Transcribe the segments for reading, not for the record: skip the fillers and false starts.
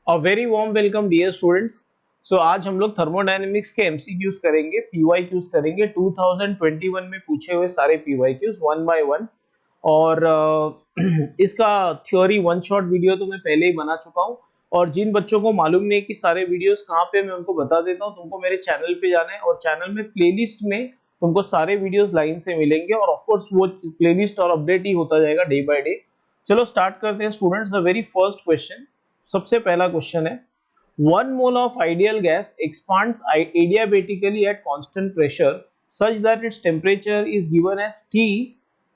अ very warm welcome dear students. So आज हम लोग थर्मोडायनेमिक्स के एमसीक्यूज करेंगे, पीवाईक्यूज करेंगे 2021 में पूछे हुए सारे पीवाईक्यूज वन बाय वन। और इसका थ्योरी वन शॉट वीडियो तो मैं पहले ही बना चुका हूँ। और जिन बच्चों को मालूम नहीं कि सारे वीडियोस कहाँ पे, मैं उनको बता देता हूँ। तुमको मेरे चैनल पे जाना है और चैनल में प्लेलिस्ट में तुमको सारे वीडियोस लाइन से मिलेंगे और ऑफ कोर्स वो प्लेलिस्ट और अपडेट ही होता जाएगा डे बाय डे। चलो स्टार्ट करते हैं students. The very first question, सबसे पहला क्वेश्चन है, 1 mole of ideal gas expands adiabatically at constant pressure such that its temperature is given as T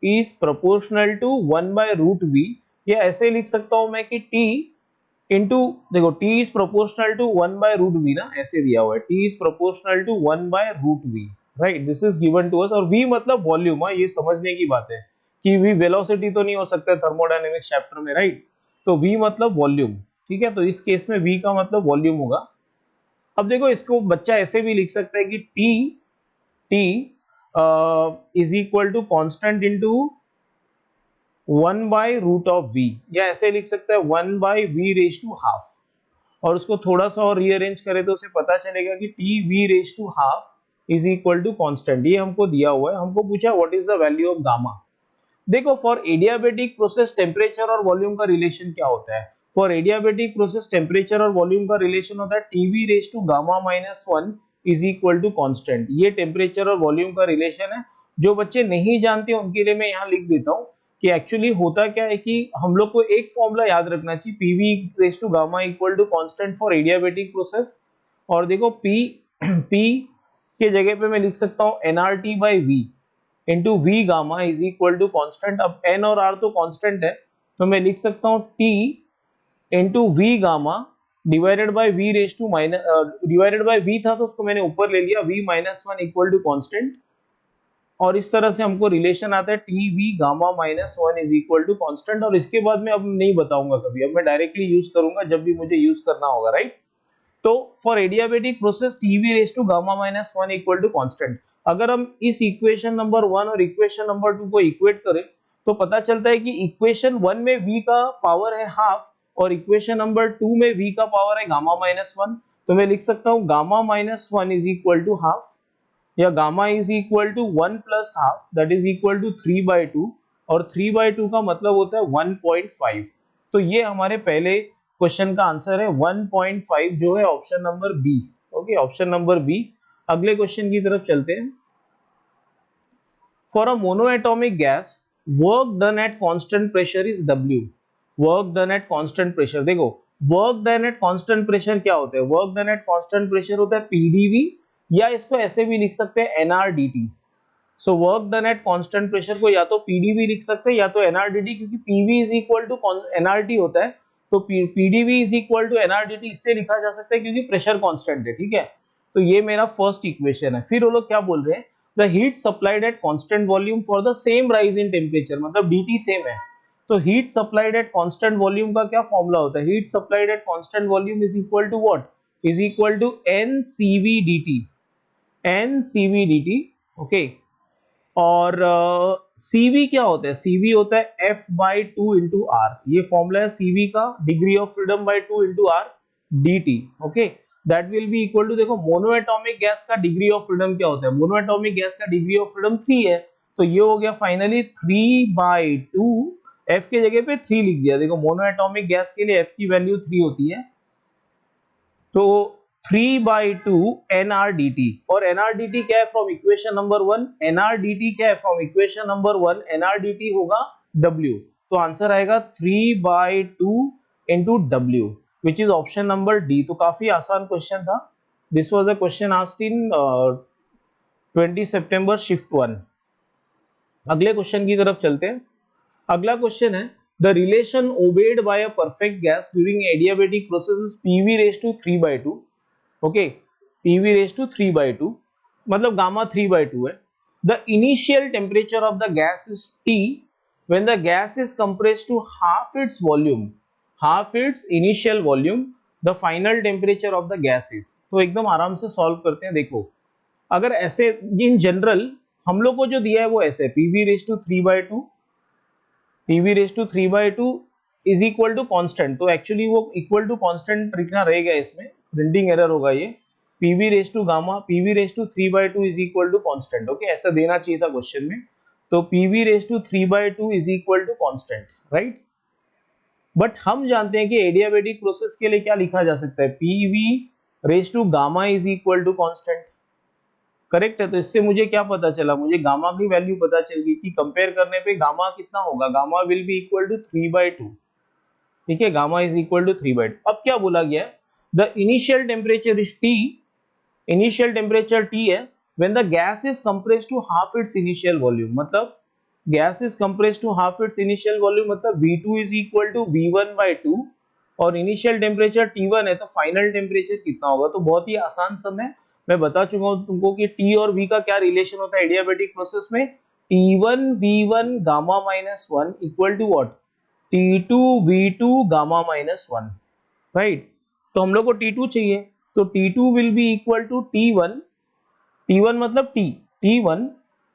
is proportional to 1 by root V। या ऐसे लिख सकता हूं मैं कि T इंटू, देखो T is proportional to 1 by root V ना, ऐसे दिया हुआ है T is proportional to 1 by root V, right. This is given to us. और V मतलब वॉल्यूम, ये समझने की बात है कि V वेलोसिटी तो नहीं हो सकता थर्मोडायनेमिक्स चैप्टर में, राइट। तो V मतलब वॉल्यूम, ठीक है। तो इस केस में V का मतलब वॉल्यूम होगा। अब देखो, इसको बच्चा ऐसे भी लिख सकता है कि T is equal to constant into 1 by root of V, या ऐसे लिख सकता है 1 by V raise to half. और उसको थोड़ा सा और रीअरेंज करें तो उसे पता चलेगा कि T V raise to half is equal to constant. ये हमको दिया हुआ है। हमको पूछा what is the value of gamma. देखो, फॉर एडियाबेटिक प्रोसेस टेम्परेचर और वॉल्यूम का रिलेशन क्या होता है। फॉर एडियाबेटिक प्रोसेस टेम्परेचर और वॉल्यूम का रिलेशन होता है TV raise to gamma minus 1 is equal to constant. ये टेम्परेचर और वॉल्यूम का रिलेशन है। जो बच्चे नहीं जानते उनके लिए मैं यहाँ लिख देता हूँ कि एक्चुअली होता क्या है कि हम लोग को एक फॉर्मूला याद रखना चाहिए, PV raise to gamma equal to constant for adiabatic process. और देखो पी के जगह पे मैं लिख सकता हूँ NRT by V into V gamma is equal to constant. अब एन और आर तो कॉन्स्टेंट है, तो मैं लिख सकता हूँ T into V gamma divided by V raise to minus, divided by V था तो उसको मैंने ऊपर ले लिया, V minus 1 equal to constant. और इस तरह से हमको रिलेशन आता है T V gamma minus 1 is equal to constant. और इसके बाद में अब नहीं बताऊंगा कभी, अब मैं डायरेक्टली यूज करूंगा जब भी मुझे यूज करना होगा, राइट। तो for adiabatic process TV raise to gamma minus 1 equal to constant. अगर हम इस इक्वेशन नंबर 1 और इक्वेशन नंबर 2 को इक्वेट करें तो पता चलता है कि इक्वेशन 1 में v का पावर है हाफ और इक्वेशन नंबर 2 में v का पावर है गामा माइनस 1। तो मैं लिख सकता हूं gamma minus 1 is equal to half, या gamma is equal to 1 plus half that is equal to 3/2। और 3/2 का मतलब होता है 1.5। तो ये हमारे पहले क्वेश्चन का आंसर है 1.5, जो है option number B. Okay, option number B. अगले क्वेश्चन की तरफ चलते हैं। For a monoatomic gas work done at constant pressure is W। Work done at constant pressure, देखो work done at constant pressure क्या होता है। Work done at constant pressure होता है PdV, या इसको ऐसे भी लिख सकते हैं NRDT। So work done at constant pressure को या तो PdV लिख सकते हैं या तो NRDT, क्योंकि PV is equal to NRT होता है। तो PdV is equal to NRDT इसलिए लिखा जा सकता है क्योंकि प्रेशर कांस्टेंट है, ठीक है। तो ये मेरा फर्स्ट इक्वेशन है। फिर वो लोग क्या बोल रहे हैं, the heat supplied at constant volume for the same rise in temperature, मतलब dt सेम है। तो heat supplied at constant volume का क्या फॉर्मूला होता है। Heat supplied at constant volume is equal to what, is equal to NCV/dt, NCV/dt। Okay. और CV क्या होता है, CV होता है F/2 इंटू आर। ये फॉर्मूला है CV का, degree of freedom by 2 into R dt। Okay, that will be equal to, देखो मोनोएटॉमिक गैस का डिग्री ऑफ फ्रीडम क्या होता है, मोनोएटॉमिक गैस का डिग्री ऑफ फ्रीडम 3 है। तो ये हो गया फाइनली 3/2, F के जगह पे 3 लिख दिया। देखो मोनोएटॉमिक गैस के लिए F की वैल्यू 3 होती है, तो 3/2 NRDT। और NRDT क्या है फ्रॉम इक्वेशन नंबर 1, NRDT क्या है फ्रॉम इक्वेशन नंबर 1, NRDT होगा W। तो आंसर आएगा 3/2 into W, which is option number D. तो काफी आसान क्वेश्चन था। This was a question asked in 20 September shift 1। अगले क्वेश्चन की तरफ चलते हैं। अगला क्वेश्चन है, the relation obeyed by a perfect gas during adiabatic process is PV raise to 3/2। Okay, PV raise to 3/2 मतलब गामा 3/2 है। The initial temperature of the gas is T when the gas is compressed to half its volume, half its initial volume, the final temperature of the gas is. तो एकदम आराम से solve करते हैं। देखो, अगर ऐसे इन जनरल हम लोग को जो दिया है वो ऐसे PV raise to 3/2, PV raise to 3/2 is equal to constant, तो एक्चुअली वो इक्वल टू कांस्टेंट लिखना रहेगा, इसमें प्रिंटिंग एरर होगा ये। PV raise to gamma, PV raise to 3/2 is equal to constant. Okay, ऐसा देना चाहिए था क्वेश्चन में। तो PV raise to 3/2 is equal to constant, right. But हम जानते हैं कि एडियाबेटिक प्रोसेस के लिए क्या लिखा जा सकता है, PV raise to gamma is equal to constant, correct है। तो इससे मुझे क्या पता चला, मुझे गामा की वैल्यू पता चल गई कि कंपेयर करने पे गामा कितना होगा, gamma will be equal to 3/2, ठीक है, गामा इज इक्वल टू 3/2। अब क्या बोला गया है, the initial temperature is T, initial temperature T है when the gas is compressed to half its initial volume, मतलब gas is compressed to half its initial volume, मतलब V2 is equal to V1/2, और initial temperature T1 है, तो final temperature कितना होगा। तो बहुत ही आसान सम है, मैं बता चुका हूं तुमको कि T और V का क्या रिलेशन होता है एडियाबेटिक प्रोसेस में, T1 V1 gamma minus 1 equal to what, T2 V2 gamma minus 1, right. तो हम लोग को T2 चाहिए, तो T2 will be equal to T1, T1 मतलब T1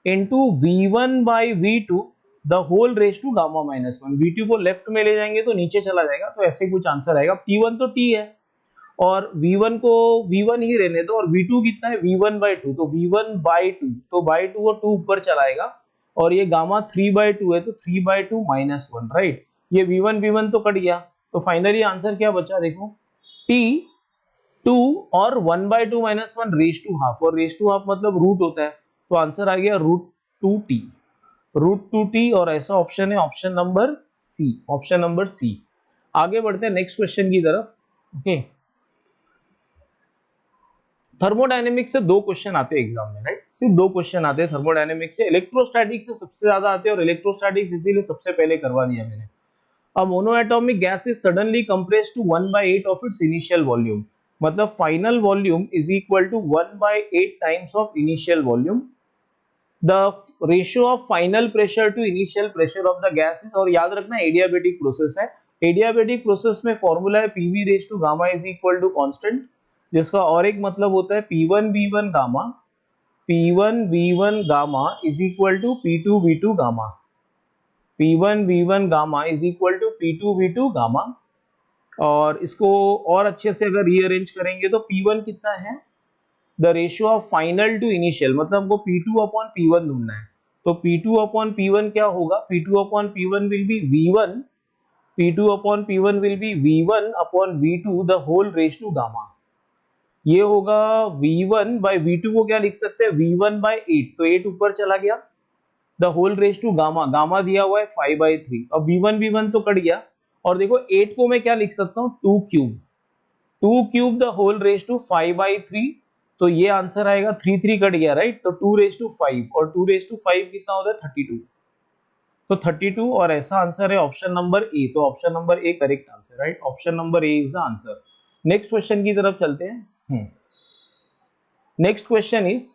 into V1/V2 the whole raise to gamma minus 1। V2 को left में ले जाएंगे तो नीचे चला जाएगा, तो ऐसे कुछ आंसर आएगा। T1 तो T है और V1 को V1 ही रहने दो, और V2 कितना है V1/2, तो V1/2, तो बाई 2 और 2 ऊपर चलाएगा, और ये गामा 3/2 है, तो 3/2 माइनस 1, राइट। ये V1 तो कट गया, तो फाइनली आंसर क्या बचा देखो, T2 और 1/2 माइनस 1 रेस टू हाफ, और रेस टू हाफ मतलब रूट होता है, तो आंसर आ गया √2t, √2t, और ऐसा ऑप्शन है option number C, option number C. आगे बढ़ते हैं नेक्स्ट क्वेश्चन की तरफ। ओके, थर्मोडायनेमिक्स से 2 क्वेश्चन आते हैं एग्जाम में, राइट, सिर्फ 2 क्वेश्चन आते हैं थर्मोडायनेमिक्स से। इलेक्ट्रोस्टैटिक्स से सबसे ज्यादा आते हैं, और इलेक्ट्रोस्टैटिक्स इसीलिए सबसे पहले करवा दिया मैंने। A monoatomic gas is suddenly compressed to 1/8 of its initial volume, मतलब final volume is equal to 1/8 times of initial volume. The ratio of final pressure to initial pressure of the gas is, और याद रखना adiabatic process है, adiabatic process में formula है PV raise to gamma is equal to constant, जिसका और एक मतलब होता है P1V1 gamma, P1V1 gamma is equal to P2V2 gamma, P1V1 gamma is equal to P2V2 gamma. और इसको और अच्छे से अगर रीअरेंज करेंगे तो P1 कितना है, the ratio of final to initial, मतलब हमको P2/P1 ढूंढना है, तो P2/P1 क्या होगा, P2/P1 will be V1, P2/P1 will be V1/V2 the whole raise to gamma. ये होगा V1/V2 को क्या लिख सकते हैं, V1/8, तो 8 ऊपर चला गया, the whole raise to gamma, gamma दिया हुआ है 5/3, अब V1 तो कट गया, और देखो 8 को मैं क्या लिख सकता हूँ, 2 cube, 2 cube the whole raise to 5/3, तो ये आंसर आएगा, 3 कट गया, राइट, तो 2 रेस टू 5, और 2 रेस टू 5 कितना होता है 32, तो 32, और ऐसा आंसर है ऑप्शन नंबर ए, तो option number A correct answer, right, option number A is the answer. Next question की तरफ चलते हैं। Next question is,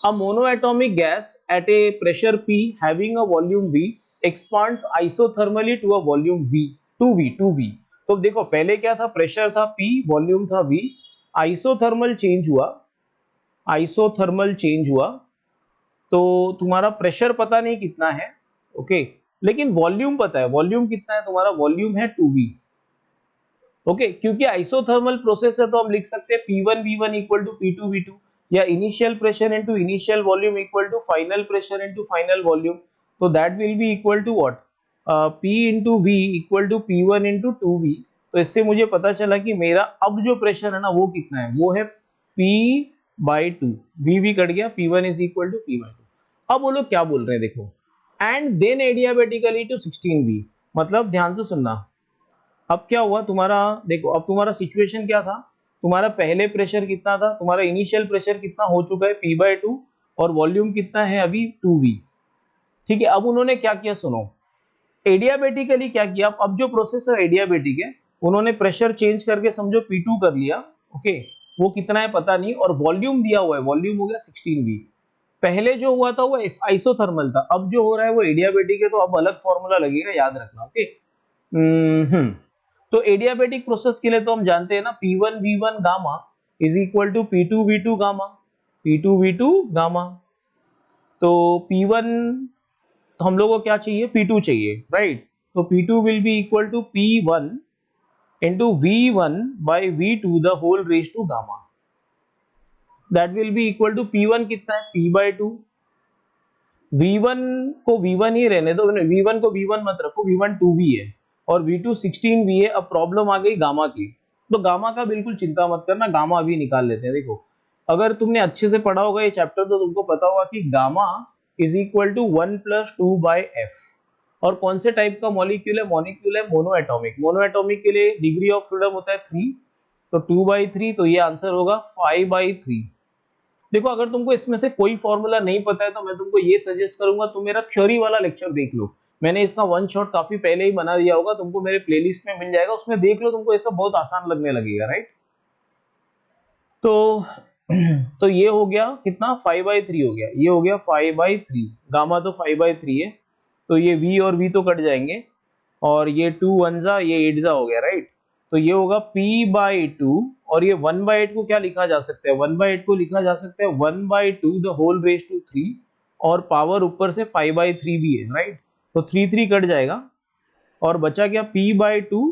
a monoatomic gas at a pressure P having a volume V expands isothermally to a volume V, 2V। तो देखो पहले क्या था, pressure था P, वॉल्यूम था V, आइसोथर्मल चेंज हुआ, आइसोथर्मल चेंज हुआ, तो तुम्हारा प्रेशर पता नहीं कितना है, ओके, लेकिन वॉल्यूम पता है, वॉल्यूम कितना है तुम्हारा, वॉल्यूम है 2V, ओके, क्योंकि आइसोथर्मल प्रोसेस है तो हम लिख सकते हैं P1V1 इक्वल टू P2V2, या initial pressure into initial volume equal to final pressure into final volume, तो that will be equal to what, P into V equal to P1 into 2V। तो इससे मुझे पता चला कि मेरा अब जो प्रेशर है ना वो कितना है, वो है P/2, V कट गया, P1 is equal to P/2। अब वो लोग क्या बोल रहे हैं देखो, and then adiabatically to 16V, मतलब ध्यान से सुनना, अब क्या हुआ तुम्हारा, देखो अब तुम्हारा सिचुएशन क्या था, तुम्हारा पहले प्रेशर कितना था, तुम्हारा इनिशियल प्रेशर कितना हो चुका है P/2, और वॉल्यूम कितना है अभी 2V, ठीक है। अब उन्होंने क्या किया सुनो, एडियाबेटिकली क्या किया, अब जो प्रोसेस है एडियाबेटिक है, उन्होंने प्रेशर चेंज करके समझो P2 कर लिया, ओके, वो कितना है पता नहीं, और वॉल्यूम दिया हुआ है, वॉल्यूम हो गया 16V। पहले जो हुआ था वो आइसोथर्मल था, अब जो हो रहा है वो एडियाबेटिक है, तो अब अलग फॉर्मूला लगेगा, याद रखना, ओके। तो एडियाबेटिक प्रोसेस के लिए तो हम जानते हैं ना, P1V1 gamma is equal to P2V2 gamma, P2V2 gamma, तो P1 तो हम लोग को क्या चाहिए, P2 चाहिए, राइट, तो P2 will be equal to P1 into V1 by V2 the whole raised to gamma. That will be equal to P1 कितना है P by 2. V1 को V1 ही रहने दो, V1 को V1 मत रखो, V1 2V है और V2 16V है. अब प्रॉब्लम आ गई गामा की, तो गामा का बिल्कुल चिंता मत करना, गामा अभी निकाल लेते हैं. देखो अगर तुमने अच्छे से पढ़ा होगा ये चैप्टर तो तुमको पता होगा कि gamma is equal to 1 + 2 by f. और कौन से टाइप का मॉलिक्यूल है? मॉलिक्यूल है मोनो एटॉमिक. मोनो एटॉमिक के लिए डिग्री ऑफ फ्रीडम होता है 3, तो 2/3, तो ये आंसर होगा 5/3. देखो अगर तुमको इसमें से कोई फॉर्मूला नहीं पता है तो मैं तुमको ये सजेस्ट करूंगा तुम मेरा थ्योरी वाला लेक्चर देख लो. मैंने इसका वन शॉट काफी पहले ही बना दिया होगा, तुमको मेरे प्लेलिस्ट में मिल जाएगा, उसमें देख लो, तुमको ये सब बहुत आसान लगने लगेगा. राइट, तो ये हो गया कितना 5/3 हो गया, ये हो गया 5/3. गामा तो 5/3 है, तो ये v और v तो कट जाएंगे और ये 2 1 जा, ये 8 जा हो गया. राइट, तो ये होगा P/2 और ये 1/8 को क्या लिखा जा सकता है? 1/8 को लिखा जा सकता है 1/2 the whole raised to 3 और पावर ऊपर से 5/3 भी है. राइट, तो 3 3 कट जाएगा और बचा क्या P/2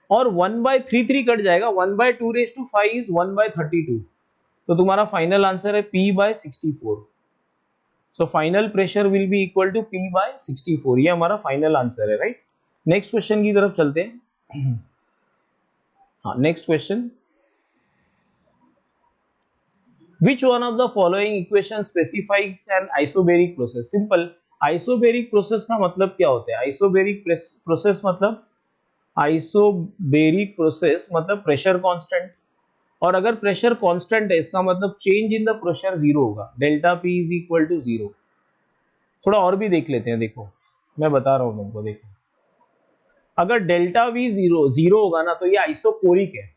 और 1/3 3 कट जाएगा, 1/2 raised to 5 is 1/32. तो तुम्हारा फाइनल आंसर है P/64. So final pressure will be equal to P/64. ये हमारा फाइनल आंसर है. राइट, नेक्स्ट क्वेश्चन की तरफ चलते हैं. हाँ, next question. Which one of the following equation specifies an isobaric process? Simple, isobaric process का मतलब क्या होता है? आइसोबेरिक प्रोसेस मतलब प्रेशर कांस्टेंट, और अगर प्रेशर कांस्टेंट है इसका मतलब change in the pressure zero होगा. Delta P is equal to 0. थोड़ा और भी देख लेते हैं. देखो मैं बता रहा हूं तुमको. देखो अगर डेल्टा V जीरो होगा ना तो ये आइसोकोरिक है,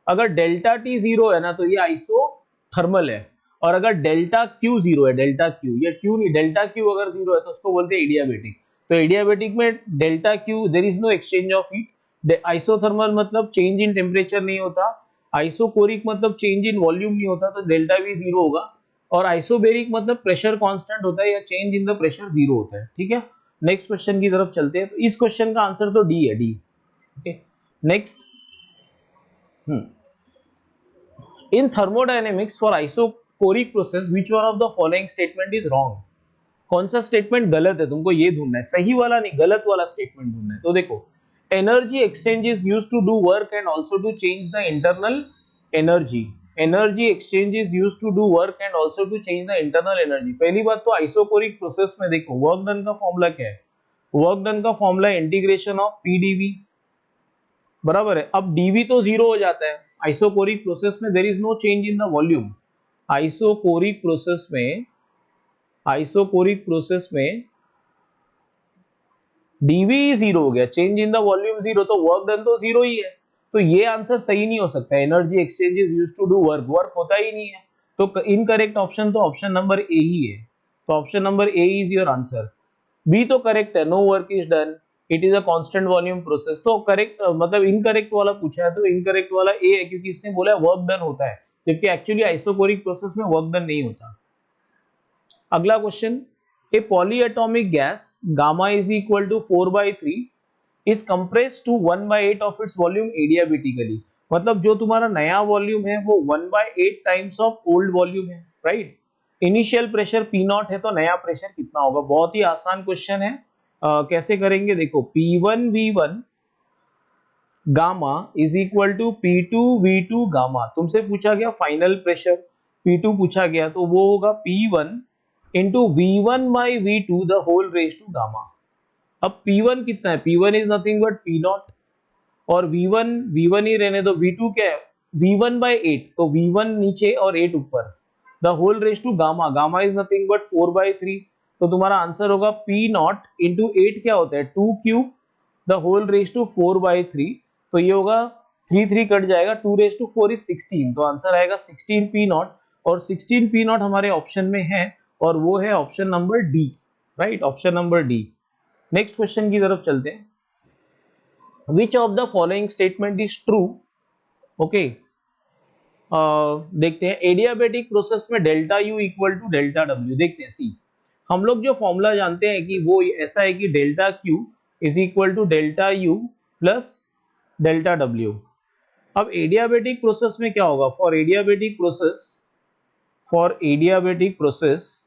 अगर डेल्टा T 0 है ना तो ये आइसोथर्मल है, और अगर डेल्टा Q 0 है, डेल्टा Q, ये Q नहीं, डेल्टा Q अगर 0 है तो उसको बोलते हैं एडियाबेटिक. तो एडियाबेटिक में delta Q there is no exchange of heat. Isothermal मतलब चेंज इन टेम्परेचर नहीं होता, आइसोकोरिक मतलब चेंज इन वॉल्यूम नहीं होता, तो डेल्टा V 0 होगा, और आइसोबेरिक मतलब प्रेशर कांस्टेंट होता है या चेंज इन द प्रेशर 0 होता है. ठीक है, नेक्स्ट क्वेश्चन की तरफ चलते हैं. तो इस क्वेश्चन का आंसर तो डी है, D. Okay, next. In thermodynamics for isochoric process which one of the following statement is wrong? कौन सा स्टेटमेंट गलत है? तुमको ये ढूंढना है, सही वाला नहीं, गलत वाला स्टेटमेंट ढूंढना है. तो देखो, energy exchange is used to do work and also to change the internal energy. Energy exchange is used to do work and also to change the internal energy. पहली बात तो आइसोकोरिक प्रोसेस में देखो work done का formula क्या है? Work done का formula integration of PdV, बराबर है. अब dV तो 0 हो जाता है. आइसोकोरिक प्रोसेस में there is no change in the volume. Isochoric process में dV 0 हो गया, चेंज इन द वॉल्यूम 0, तो वर्क डन तो 0 ही है. तो ये आंसर सही नहीं हो सकता. Energy exchange is used to do work, work होता ही नहीं है. तो इनकरेक्ट ऑप्शन तो ऑप्शन नंबर ए ही है. तो option number A is your answer. B तो करेक्ट है, no work is done, it is a constant volume process. तो करेक्ट मतलब इनकरेक्ट वाला पूछा है तो इनकरेक्ट वाला ए है, क्योंकि इसने बोला है वर्क डन होता है, जबकि एक्चुअली आइसोकोरिक प्रोसेस में वर्क डन नहीं होता. अगला question. A polyatomic gas gamma is equal to 4/3 is compressed to 1/8 of its volume adiabatically. मतलब जो तुम्हारा नया वॉल्यूम है वो 1/8 टाइम्स ऑफ ओल्ड वॉल्यूम है. राइट, इनिशियल प्रेशर P0 है तो नया प्रेशर कितना होगा? बहुत ही आसान क्वेश्चन है. कैसे करेंगे? देखो, P1 V1 gamma is equal to P2 V2 gamma. तुमसे पूछा गया फाइनल प्रेशर, P2 पूछा गया, तो वो होगा P1 into V1 by V2 the whole raise to gamma. अब P1 कितना है? P1 is nothing but P0, और V1 ही रहने दो. V2 क्या है? V1 by 8, तो V1 नीचे और 8 ऊपर, the whole raise to gamma. Gamma is nothing but 4/3, तो तुम्हारा आंसर होगा P0 इंटू 8 क्या होता है? 2 cube the whole raise to 4/3. तो ये होगा 3 3 कट जाएगा, 2 रेज टू 4 इज 16, तो आंसर आएगा 16 P0, और 16 P0 हमारे ऑप्शन में है और वो है option number D. Right, option number D. Next question की तरफ चलते हैं. Which of the following statement is true? Okay, देखते हैं. एडियाबेटिक प्रोसेस में delta U equal to delta W. देखते हैं. सी, हम लोग जो फॉर्मूला जानते हैं कि वो ऐसा है कि delta Q is equal to delta U plus delta W. अब एडियाबेटिक प्रोसेस में क्या होगा, for adiabatic process, for adiabatic process,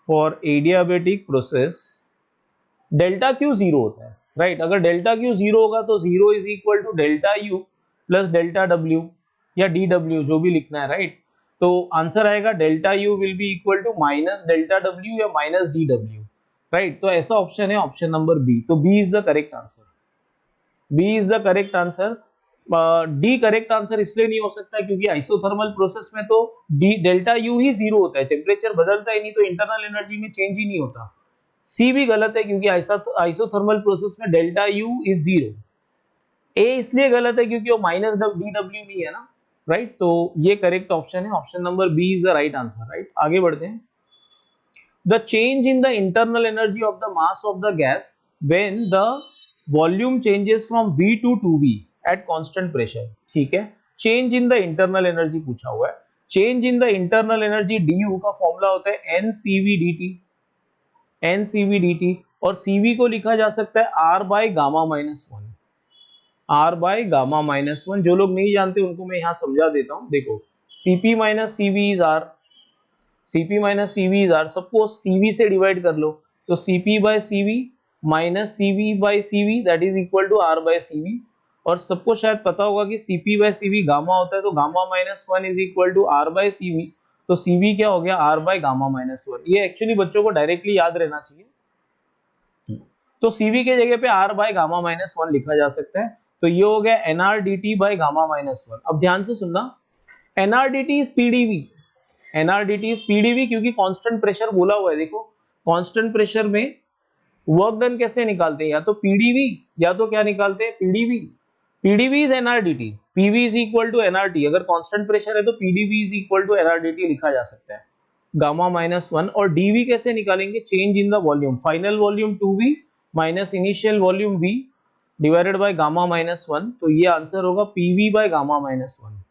for adiabatic process delta Q zero होता है, राइट। अगर डेल्टा क्यू जीरो होगा तो zero is equal to delta U plus delta W या डी डब्ल्यू, जो भी लिखना है, राइट। तो आंसर आएगा delta U will be equal to minus delta W या माइनस डी डब्ल्यू, राइट। तो ऐसा ऑप्शन है ऑप्शन नंबर बी। तो B is the correct answer, B is the correct answer. D correct answer इसलिए नहीं हो सकता क्योंकि आइसोथर्मल प्रोसेस में तो डी डेल्टा यू ही जीरो होता है, टेम्परेचर बदलता ही नहीं, तो इंटरनल एनर्जी में चेंज ही नहीं होता। सी भी गलत है क्योंकि आइसोथर्मल प्रोसेस में delta U is zero. A इसलिए गलत है क्योंकि वो माइनस डी डब्ल्यू नहीं है ना, राइट। तो ये करेक्ट ऑप्शन है, option number B is the right answer, right. आगे बढ़ते हैं। The change in the internal energy of the mass of the gas when the volume changes from V to V at constant pressure, ठीक है। Change in the internal energy पूछा हुआ है। Change in the internal energy du का formula होता है NCV/dt, NCV/dt, और CV को लिखा जा सकता है R by gamma minus one, R by gamma minus one. जो लोग नहीं जानते उनको मैं यहाँ समझा देता हूँ। देखो CP minus CV is R, CP minus CV is R। Suppose CV से डिवाइड कर लो तो CP by CV minus CV by CV that is equal to R by CV। और सबको शायद पता होगा कि CP बाय CV गामा होता है, तो gamma minus one is equal to R by CV। तो CV क्या हो गया, R by gamma minus one. ये एक्चुअली बच्चों को डायरेक्टली याद रहना चाहिए। तो CV के जगह पे R by gamma minus one लिखा जा सकता है। तो ये हो गया NRDT bye gamma minus one. अब ध्यान से सुनना, NRDT is PdV, NRDT is PdV क्योंकि कांस्टेंट प्रेशर बोला हुआ है। देखो कांस्टेंट प्रेशर में वर्क डन कैसे निकालते हैं, या तो PdV या तो क्या निकालते हैं, PdV। PdV is NRDT, PV is equal to NRT। अगर कांस्टेंट प्रेशर है तो PdV is equal to NRDT लिखा जा सकता है, गामा माइनस वन। और DV कैसे निकालेंगे, change in the volume, final volume 2V minus initial volume V divided by gamma minus one. तो ये आंसर होगा PV by gamma minus one,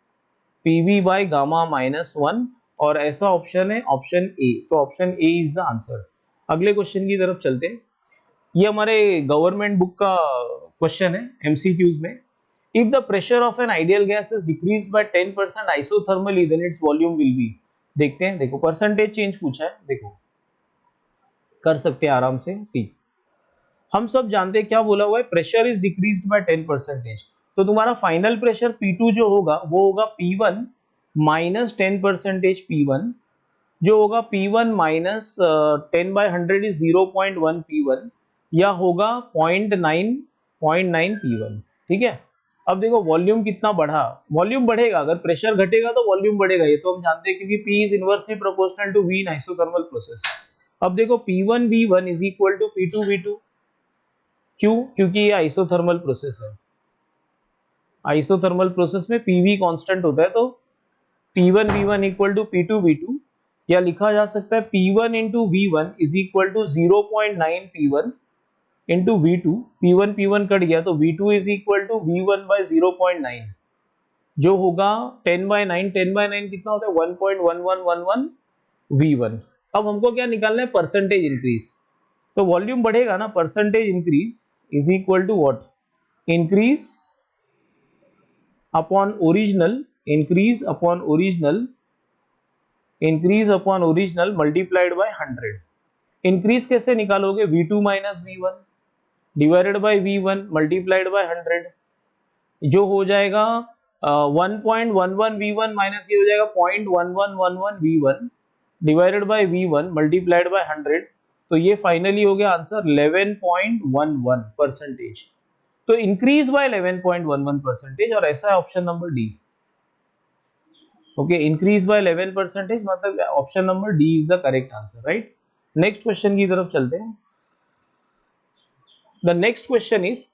PV by gamma minus one. और ऐसा option है option A. तो option A is the answer. अगले question की तरफ चलते हैं। ये हमारे गवर्नमेंट बुक का क्वेश्चन है MCQs में। If the pressure of an ideal gas is decreased by 10% isothermally then its volume will be. देखते हैं, देखो परसेंटेज चेंज पूछा है, देखो कर सकते हैं आराम से। सी हम सब जानते हैं क्या बोला हुआ है, प्रेशर इज डिक्रीज्ड बाय 10%। तो तुम्हारा फाइनल प्रेशर P2 जो होगा वो होगा P1 माइनस 10% P1, जो होगा P1 माइनस 10/100 इज 0.1 P1, या होगा 0.9 P1, ठीक है। अब देखो वॉल्यूम कितना बढ़ा, वॉल्यूम बढ़ेगा, अगर प्रेशर घटेगा तो वॉल्यूम बढ़ेगा, ये तो हम जानते हैं क्योंकि P is inversely proportional to V in isothermal process. अब देखो P1 V1 is equal to P2 V2, क्यों, क्योंकि ये आइसोथर्मल प्रोसेस है। आइसोथर्मल प्रोसेस में PV कांस्टेंट होता है, तो P1 V1 equal to P2 V2, या लिखा जा सकता है P1 into V1 is equal to 0.9 P1 into V2। P1 P1 cut गया तो V2 is equal to V1 bye 0.9, जो होगा 10/9। 10/9 कितना होता है, 1.1111 V1। अब हमको क्या निकालना है, परसेंटेज इंक्रीज। तो वॉल्यूम बढ़ेगा ना, percentage increase is equal to what, increase upon original, increase upon original, increase upon original multiplied by 100। Increase कैसे निकालोगे, V2 minus V1 divided by V1 multiplied by 100, जो हो जाएगा 1.11 V1 माइनस ये हो जाएगा 0.1111 V1 divided by V1 multiplied by 100। तो ये फाइनली हो गया आंसर 11.11%। तो इंक्रीज बाय 11.11%, और ऐसा है option number D. Okay, increase by 11%, मतलब option number D is the correct answer, right. Next question की तरफ चलते हैं। The next question is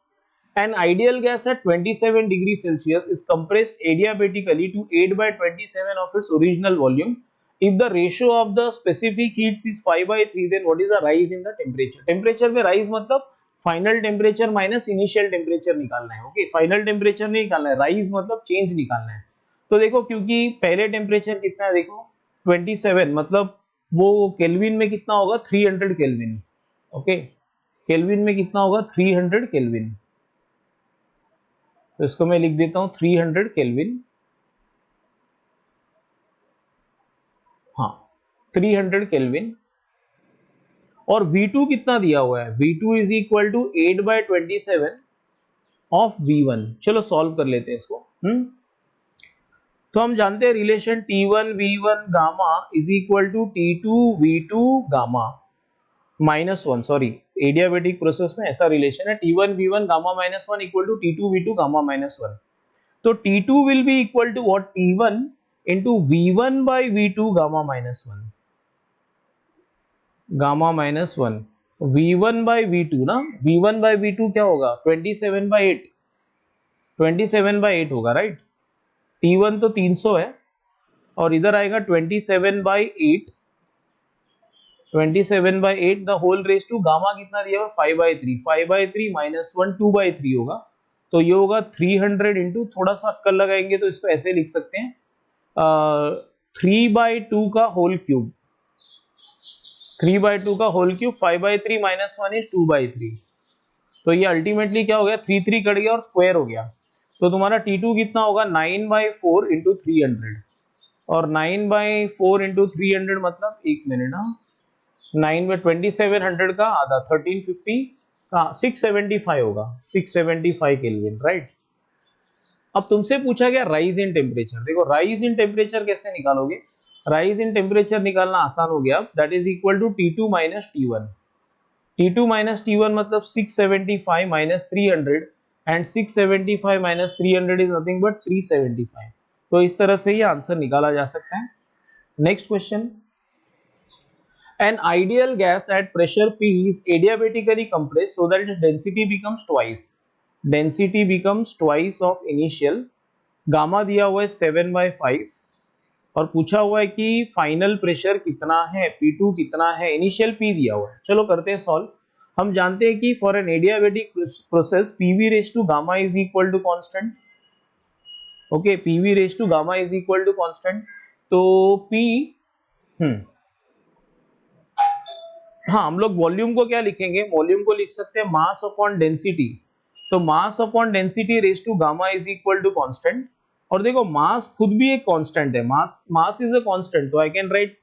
an ideal gas at 27 degrees Celsius is compressed adiabatically to 8/27 of its original volume. If the ratio of the specific heats is 5/3, then what is the rise in the temperature? Temperature में rise मतलब final temperature minus initial temperature निकालना है। Okay, final temperature नहीं निकालना है, rise मतलब change निकालना है। तो देखो क्योंकि पहले टेम्परेचर कितना है, देखो 27, मतलब वो केल्विन में कितना होगा, 300 केल्विन। ओके, केल्विन में कितना होगा 300 केल्विन, तो इसको मैं लिख देता हूं 300 केल्विन, हाँ 300 केल्विन। और V2 कितना दिया हुआ है, V2 is equal to 8/27 of V1। चलो सॉल्व कर लेते हैं इसको। तो हम जानते हैं relation T1 V1 gamma is equal to T2 V2 gamma -1, sorry adiabatic process में ऐसा रिलेशन है T1 V1 gamma -1 equal to T2 V2 gamma -1। तो T2 will be equal to what, T1 into V1 by V2 gamma -1, gamma -1 V1 by V2 ना, V1 by V2 क्या होगा 27/8, 27/8 होगा right. T1 तो 300 है और इधर आएगा 27/8, 27/8 the whole raise to gamma कितना दिया हुआ 5/3, 5/3 -1 2/3 होगा, तो ये होगा 300 इंटू, थोड़ा सा अक्कल लगाएंगे तो इसको ऐसे लिख सकते हैं 3/2 का होल क्यूब, 3/2 का होल क्यूब, 5/3 -1 इज 2/3, तो ये अल्टीमेटली क्या हो गया 3 कट गया और स्क्वायर हो गया, तो तुम्हारा T2 कितना होगा 9/4 इंटू 300, और 9/4 इंटू 300 मतलब, एक मिनट, हाँ 9/2700 का आधा 1350 का 675 होगा, 675 केल्विन राइट। अब तुमसे पूछा गया राइज इन टेम्परेचर, देखो राइज इन टेम्परेचर कैसे निकालोगे, राइज इन टेम्परेचर निकालना आसान हो गया, that is equal to T2 minus T1, T2 minus T1 मतलब 675 minus 300 and 675 minus 300 is nothing but 375, तो इस तरह से ये आंसर निकाला जा सकता है। Next question, an ideal gas at pressure P is adiabatically compressed so that its density becomes twice, density becomes twice of initial, gamma दिया हुआ है 7/5 और पूछा हुआ है कि फाइनल प्रेशर कितना है, P2 कितना है, इनिशियल P दिया हुआ है। चलो करते हैं सॉल्व। हम जानते हैं कि for an adiabatic process PV raise to gamma is equal to constant, okay PV raise to gamma is equal to constant, तो P हाँ हम लोग वॉल्यूम को क्या लिखेंगे, वॉल्यूम को लिख सकते हैं मास अपॉन डेंसिटी, तो mass upon density raise to gamma is equal to constant, और देखो मास खुद भी एक कांस्टेंट है, मास इज अ कांस्टेंट, तो I can write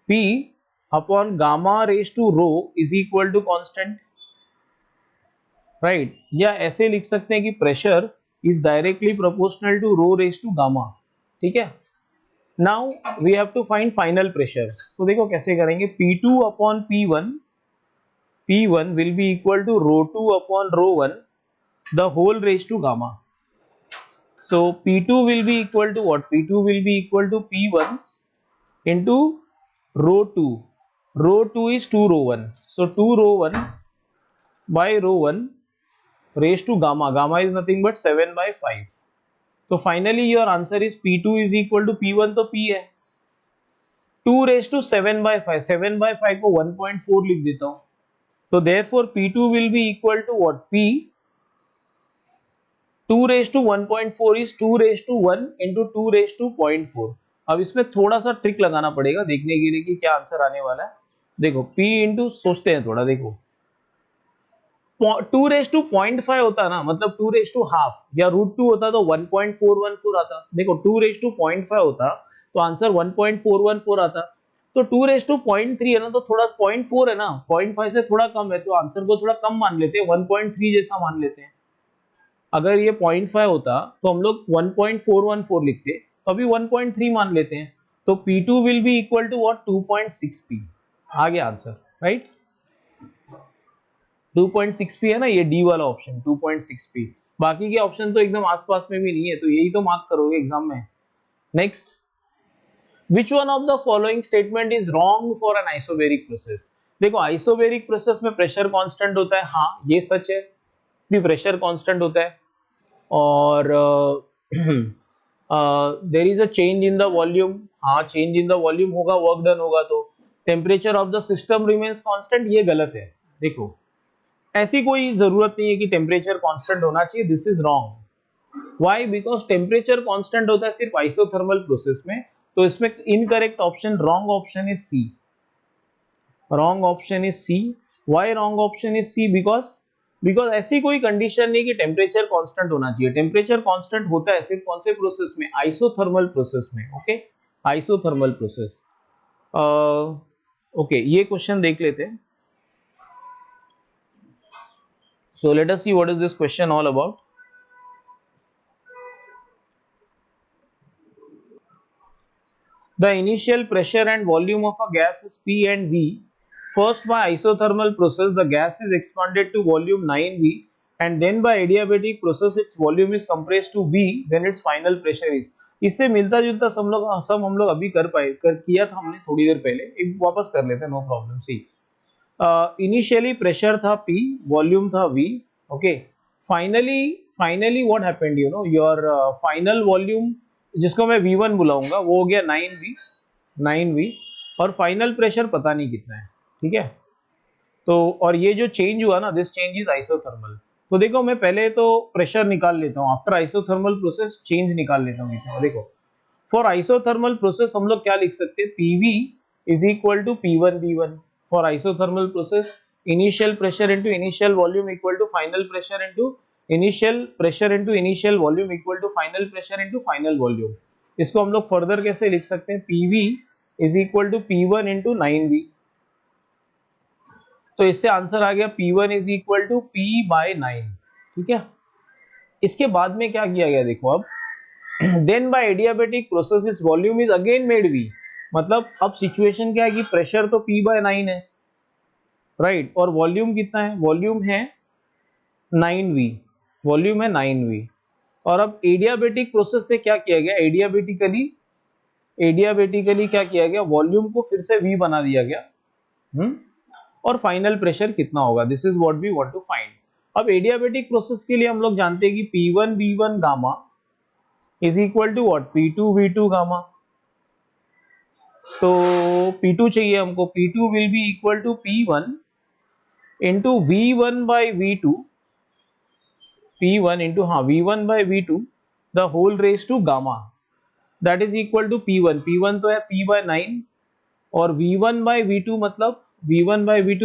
P upon gamma raise to rho is equal to constant right, या ऐसे लिख सकते हैं कि pressure is directly proportional to rho raise to gamma, ठीक है। Now we have to find final pressure, तो देखो कैसे करेंगे, P2 upon P1 will be equal to ρ2 upon ρ1 the whole raise to gamma, so P2 will be equal to what, P2 will be equal to P1 into ρ2, ρ2 is 2 ρ1, so 2 ρ1 by ρ1 raised to gamma, gamma is nothing but 7/5, तो finally your answer is P2 is equal to P1 तो P है 2 raised to 7/5, 7/5 को 1.4 लिख देता हूं, तो therefore P2 will be equal to what, P 2 raised to 1.4 is 2 raised to 1 into 2 raised to 0.4। अब इसमें थोड़ा सा ट्रिक लगाना पड़ेगा देखने के लिए कि क्या आंसर आने वाला है। देखो P इंटू सोचते हैं थोड़ा, देखो 2 raised to 0.5 होता ना, मतलब 2 raised to हाफ या √2 होता तो 1.414 आता, देखो 2 raised to 0.5 होता तो आंसर 1.414 आता, तो 2 raised to 0.3 है ना, तो थोड़ा 0.4 है ना, 0.5 से थोड़ा कम है, तो आंसर को थोड़ा कम मान लेते हैं, 1.3 जैसा मान लेते हैं। अगर ये 0.5 होता तो हम लोग 1.414 लिखते, तो अभी 1.3 मान लेते हैं, तो P2 will be equal to what 2.6P, आ गया आंसर राइट। 2.6P है ना, ये डी वाला ऑप्शन 2.6P, बाकी के ऑप्शन तो एकदम आसपास में भी नहीं है, तो यही तो मार्क करोगे एग्जाम में। Next, which one of the following statement is wrong for an isobaric process, देखो आइसोबेरिक प्रोसेस में प्रेशर कांस्टेंट होता है, हाँ ये सच है भी प्रेशर कांस्टेंट होता है, और there is a change in the volume, हाँ चेंज इन द वॉल्यूम होगा, वर्क डन होगा, तो temperature of the system remains constant, ये गलत है। देखो ऐसी कोई जरूरत नहीं है कि टेम्परेचर कांस्टेंट होना चाहिए, this is wrong. Why, because temperature constant होता है सिर्फ आइसोथर्मल प्रोसेस में, तो इसमें incorrect option, wrong option is C, wrong option is C. Why wrong option is C? Because ऐसी कोई कंडीशन नहीं कि टेम्परेचर कांस्टेंट होना चाहिए। टेम्परेचर कांस्टेंट होता है सिर्फ कौन से प्रोसेस में? आइसोथर्मल प्रोसेस में। Okay, isothermal process. ओके, ये क्वेश्चन देख लेते हैं। So let us see what is this question all about. The initial pressure and volume of a gas is P and V. First, by isothermal process, the gas is expanded to volume 9V, and then by adiabatic process, its volume is compressed to V. Then its final pressure is. इससे मिलता जुलता सब हम लोग अभी किया था हमने थोड़ी देर पहले। एक वापस कर लेते हैं, नो प्रॉब्लम। सी, इनिशियली प्रेशर था P, वॉल्यूम था V। Okay, finally what happened, you know, your final volume जिसको मैं V1 बुलाऊंगा वो हो गया 9V, और फाइनल प्रेशर पता नहीं कितना है। ठीक है, तो और ये जो चेंज हुआ ना, दिस चेंज इज आइसोथर्मल। तो देखो, मैं पहले तो प्रेशर निकाल लेता हूँ, आफ्टर आइसोथर्मल प्रोसेस चेंज निकाल लेता हूँ। देखो, फॉर आइसोथर्मल प्रोसेस हम लोग क्या लिख सकते हैं? PV is equal to P1V1 for isothermal process. Initial pressure into initial volume equal to final pressure into initial pressure into initial volume equal to final pressure into final volume. इसको हम लोग further कैसे लिख सकते हैं? PV is equal to P1 into 9V। तो इससे answer आ गया P1 is equal to P by 9। ठीक है, इसके बाद में क्या किया गया देखो अब, then by adiabatic process its volume is again made V। मतलब अब सिचुएशन क्या है कि प्रेशर तो P बाय 9 है, राइट, और वॉल्यूम कितना है? वॉल्यूम है 9V, वॉल्यूम है 9V। और अब एडियाबेटिक प्रोसेस से क्या किया गया? एडियाबेटिकली क्या किया गया? वॉल्यूम को फिर से V बना दिया गया। और फाइनल प्रेशर कितना होगा? This is what we want to find. अब एडियाबेटिक प्रोसेस के लिए हम लोग जानते हैं कि P1V1 gamma is equal to what? P2V2 gamma. तो P2 चाहिए हमको, P2 will be equal to P1 into V1 by V2, P1 into V1 by V2 the whole raise to gamma, that is equal to P1 तो है P by 9, और V1 by V2 मतलब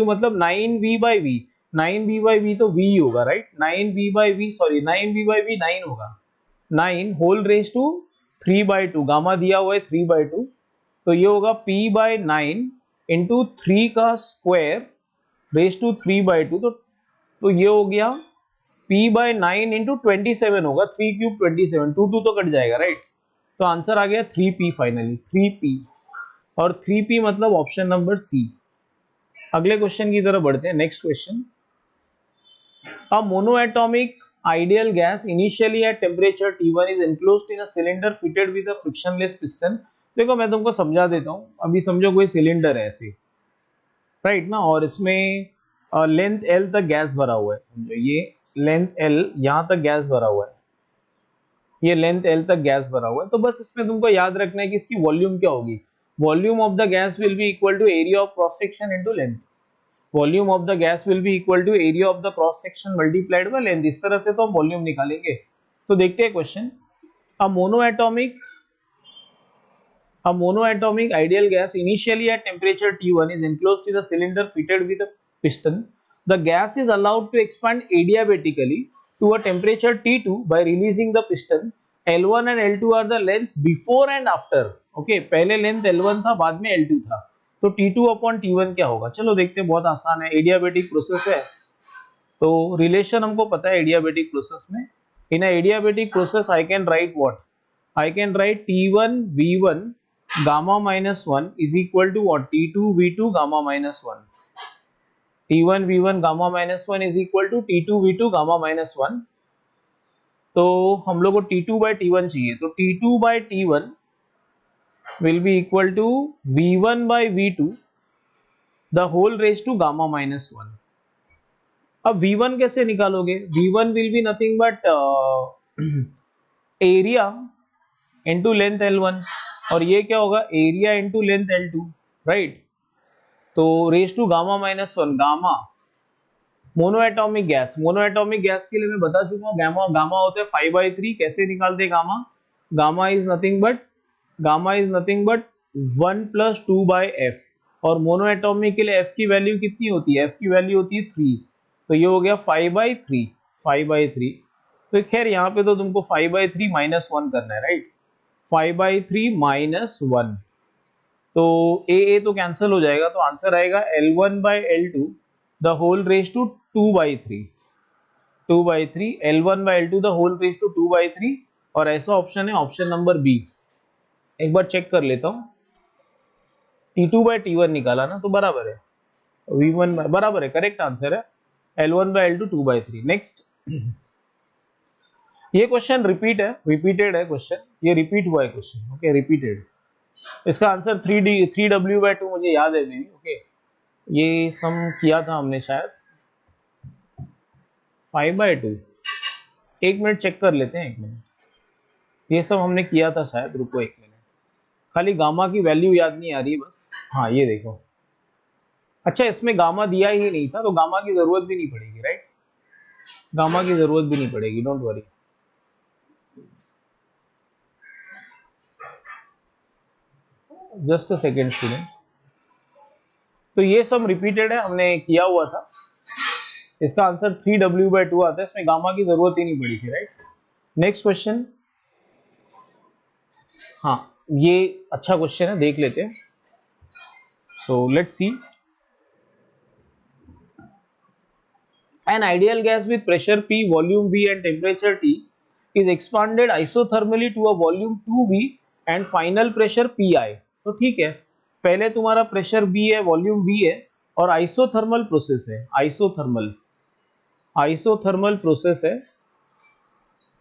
मतलब 9V by V। 9V by V तो V होगा, right, 9V by V, sorry 9V by V 9 होगा, 9 whole raise to 3/2, gamma दिया हुआ है 3/2, तो ये होगा P बाई 9 इंटू 3 का स्क्वायर रेज टू 3/2। तो ये हो गया P बाई 9 इंटू 27 होगा, 3 क्यूब 27, 2 तो कट जाएगा, राइट। तो आंसर आ गया 3P, फाइनली 3P, और 3P मतलब ऑप्शन नंबर सी। अगले क्वेश्चन की तरफ बढ़ते हैं। Next question, a monoatomic ideal gas initially at temperature T1 is enclosed in a cylinder fitted with a frictionless piston. देखो, मैं तुमको समझा देता हूँ। अभी समझो कोई सिलेंडर है ऐसे, राइट ना, और इसमें लेंथ L तक गैस भरा हुआ है। समझो ये लेंथ L, यहाँ तक गैस भरा हुआ है, ये लेंथ L तक गैस भरा हुआ है। तो बस इसमें तुमको याद रखना है कि इसकी वॉल्यूम क्या होगी। Volume of the gas will be equal to area of cross section into length. Volume of the gas will be equal to area of the cross section multiplied by length. इस तरह से तो हम volume निकालेंगे। तो देखते हैं question. A monoatomic ideal gas initially at temperature T1 is enclosed in a cylinder fitted with a piston. The gas is allowed to expand adiabatically to a temperature T2 by releasing the piston. L1 and L2 are the lengths before and after. Okay, पहले length L1 था, बाद में L2 था। तो T2 upon T1 क्या होगा? चलो देखते हैं, बहुत आसान है, एडियाबेटिक प्रोसेस है। तो रिलेशन हमको पता है एडियाबेटिक प्रोसेस में। इन adiabatic process I can right what? I can write T1 V1 gamma minus 1 is equal to what? T2 V2 gamma minus 1. T1 V1 gamma minus 1 is equal to T2 V2 gamma minus 1. तो हम लोग को T2 by T1 चाहिए, तो T2 by T1 will be equal to V1 by V2 the whole raised to gamma minus 1. अब V1 कैसे निकालोगे? V1 will be nothing but area into length L1, और ये क्या होगा? Area into length L2, right. तो raise to gamma minus 1, gamma monoatomic gas के लिए मैं बता चुका हूँ, गामा होता है 5/3। कैसे निकालते gamma? Gamma is nothing but 1 + 2/f। और मोनो एटॉमिक के लिए F की वैल्यू कितनी होती है? F की वैल्यू होती है 3, तो ये हो गया 5/3, 5/3। तो खैर यहाँ पे तो तुमको 5/3 -1 करना है, राइट? 5/3 -1, तो ए तो कैंसिल हो जाएगा, तो आंसर आएगा L1/L2 the whole raise to 2/3, 2/3 L1/L2 the whole raise to 2/3। और ऐसा ऑप्शन है ऑप्शन नंबर बी। एक बार चेक कर लेता हूँ, T2/T1 निकाला ना, तो बराबर है, V1 बराबर है, करेक्ट आंसर है L1/L2 2/3। नेक्स्ट, ये क्वेश्चन रिपीट है, रिपीटेड है क्वेश्चन, ये रिपीट हुआ है क्वेश्चन, ओके, रिपीटेड। इसका आंसर 3W/2 मुझे याद है बेबी, ओके, ये सम किया था हमने शायद 5/2। एक मिनट चेक कर लेते हैं, एक मिनट, ये सब हमने किया था शायद, रुको एक मिनट, खाली गामा की वैल्यू याद नहीं आ रही बस। हाँ ये देखो, अच्छा इसमें गामा दिया ही नहीं था, तो गामा की जरूरत भी नहीं पड़ेगी, राइट? गामा की जरूरत भी नहीं पड़ेगी, don't worry. Just a second student. तो ये सब रिपीटेड है, हमने किया हुआ था। इसका आंसर 3W/2 आता है, इसमें गामा की जरूरत ही नहीं पड़ी थी, राइट? नेक्स्ट क्वेश्चन, हाँ ये अच्छा क्वेश्चन है, देख लेते हैं। So let's see, an ideal gas with pressure P, volume V and temperature T is expanded isothermally to a volume 2V and final pressure PI। तो ठीक है, पहले तुम्हारा प्रेशर B है, वॉल्यूम V है, और आइसोथर्मल प्रोसेस है, isothermal process है,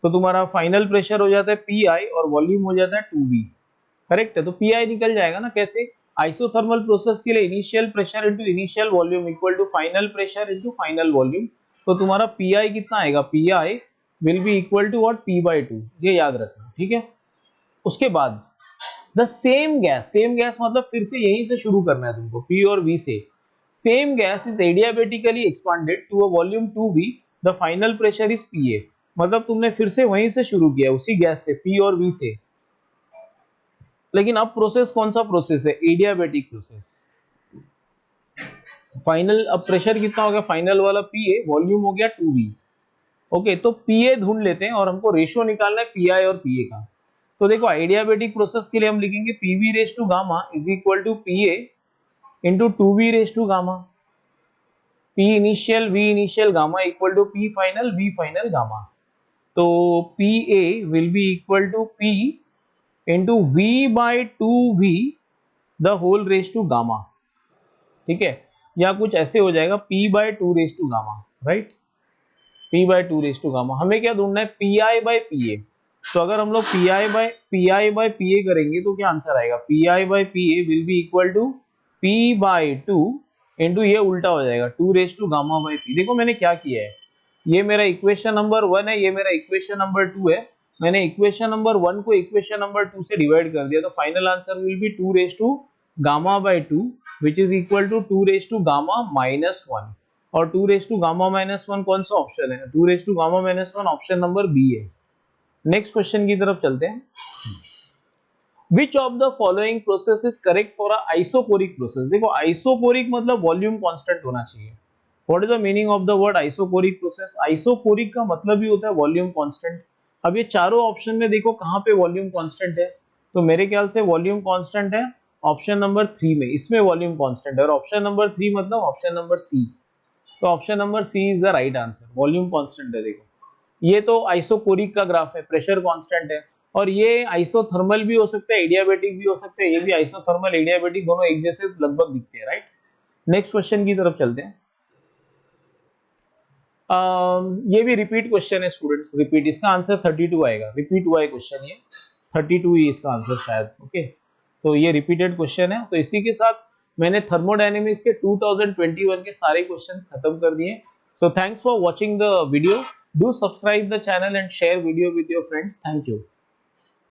तो तुम्हारा फाइनल प्रेशर हो जाता है PI और वॉल्यूम हो जाता है 2V, करेक्ट है? तो PI निकल जाएगा ना, कैसे? आइसोथर्मल प्रोसेस के लिए initial pressure into initial volume equal to final pressure into final volume. तो तुम्हारा PI कितना आएगा? PI will be equal to what? P/2, ये याद रखना, ठीक है? उसके बाद the same gas, same gas मतलब फिर से यहीं से शुरू करना है तुमको, P और V से। Same gas is adiabatically expanded to a volume 2V, the final pressure is PA। मतलब तुमने फिर से वहीं से शुरू किया, उसी गैस से, P और V से, लेकिन अब प्रोसेस कौन सा प्रोसेस है? Adiabatic process. फाइनल अब प्रेशर कितना हो गया? फाइनल वाला PA, वॉल्यूम हो गया 2V। ओके, तो PA ढूंढ लेते हैं और हमको रेशियो निकालना है PI और PA का। तो देखो, एडियाबेटिक प्रोसेस के लिए हम लिखेंगे PV raise to gamma is equal to PA into 2V raise to gamma. P initial V initial gamma equal to P final V final gamma. तो PA will be equal to P into V/2V the whole raise to gamma, ठीक है? या कुछ ऐसे हो जाएगा P/2 raise to gamma, right? P/2 raise to gamma. हमें क्या ढूंढना है? PI/PA। तो अगर हम लोग PI/PA करेंगे तो क्या आंसर आएगा? PI/PA will be equal to P/2 into, ये उल्टा हो जाएगा, 2 रेज टू गामा/P। देखो मैंने क्या किया है, ये मेरा इक्वेशन नंबर 1 है, ये मेरा इक्वेशन नंबर 2 है। मैंने इक्वेशन नंबर 1 को इक्वेशन नंबर 2 से डिवाइड कर दिया, तो final answer will be 2 raise to gamma which is equal to 2 raise to gamma. और 2 रेज टू गामा-1 कौन सा ऑप्शन है? 2 raise to gamma option number B है। नेक्स्ट क्वेश्चन की तरफ चलते हैं। Which of the following process is correct for a isoporic process? देखो, आइसोपोरिक मतलब वॉल्यूम कांस्टेंट होना चाहिए। What is the meaning of the word isoporic process? आइसोपोरिक का मतलब ही होता है वॉल्यूम कांस्टेंट। अब ये चारों ऑप्शन में देखो कहाँ पे वॉल्यूम कांस्टेंट है, तो मेरे ख्याल से वॉल्यूम कांस्टेंट है ऑप्शन नंबर 3 में, इसमें वॉल्यूम कांस्टेंट है, और ऑप्शन नंबर 3 मतलब ऑप्शन नंबर सी। तो option number C is the right answer, volume constant है। देखो, ये तो आइसोपोरिक का ग्राफ है, प्रेशर कांस्टेंट है, और ये आइसोथर्मल भी हो सकता है, एडियाबेटिक भी हो सकता है, ये भी आइसोथर्मल एडियाबेटिक दोनों एक जैसे लगभग दिखते हैं, राइट? नेक्स्ट क्वेश्चन की तरफ चलते हैं। ये भी रिपीट क्वेश्चन है स्टूडेंट्स, रिपीट, इसका आंसर 32 आएगा, रिपीट हुआ है क्वेश्चन, ये 32 ही इसका आंसर शायद, ओके? तो ये रिपीटेड क्वेश्चन है। तो इसी के साथ मैंने थर्मोडायनेमिक्स के 2021 के सारे क्वेश्चंस खत्म कर दिए। So thanks for watching the video, do subscribe the channel and share video with your friends. Thank you.